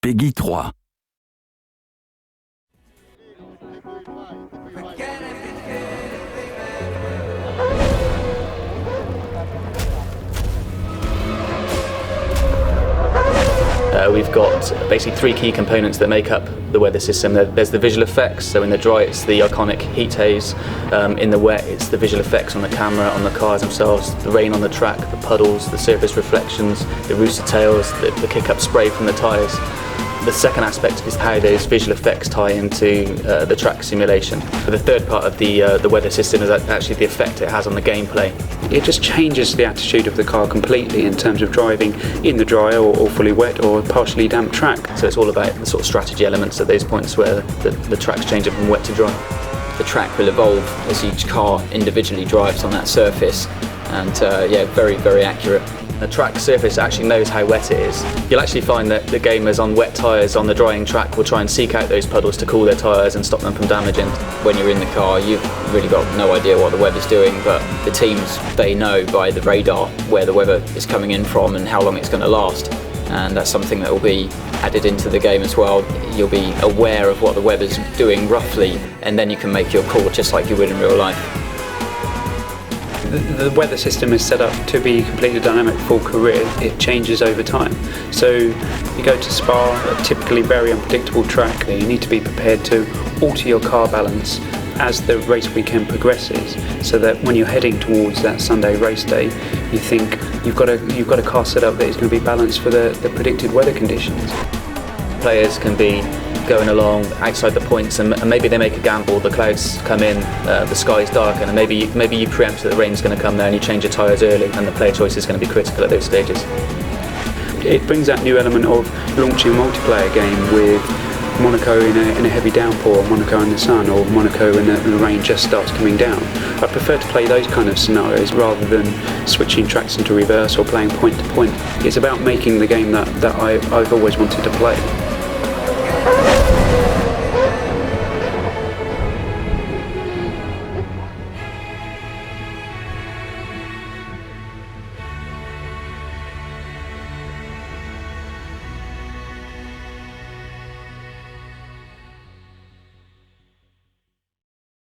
Peggy 3. We've got basically three key components that make up the weather system. There's the visual effects, so in the dry it's the iconic heat haze, in the wet it's the visual effects on the camera, on the cars themselves, the rain on the track, the puddles, the surface reflections, the rooster tails, the kick-up spray from the tyres. The second aspect is how those visual effects tie into the track simulation. But the third part of the weather system is actually the effect it has on the gameplay. It just changes the attitude of the car completely in terms of driving in the dry or fully wet or partially damp track. So it's all about the sort of strategy elements at those points where the track's changing from wet to dry. The track will evolve as each car individually drives on that surface, and very, very accurate. The track surface actually knows how wet it is. You'll actually find that the gamers on wet tyres on the drying track will try and seek out those puddles to cool their tyres and stop them from damaging. When you're in the car, you've really got no idea what the weather's doing, but the teams, they know by the radar where the weather is coming in from and how long it's going to last. And that's something that will be added into the game as well. You'll be aware of what the weather's doing roughly, and then you can make your call just like you would in real life. The weather system is set up to be completely dynamic for career. It changes over time. So you go to Spa, a typically very unpredictable track. You need to be prepared to alter your car balance as the race weekend progresses, so that when you're heading towards that Sunday race day, you think you've got a car set up that is going to be balanced for the predicted weather conditions. Players can be going along outside the points and maybe they make a gamble, the clouds come in, the sky's dark, and maybe you preempt that the rain's going to come there and you change your tyres early, and the player choice is going to be critical at those stages. It brings that new element of launching a multiplayer game with Monaco in a heavy downpour, Monaco in the sun, or Monaco when the rain just starts coming down. I prefer to play those kind of scenarios rather than switching tracks into reverse or playing point to point. It's about making the game that I've always wanted to play.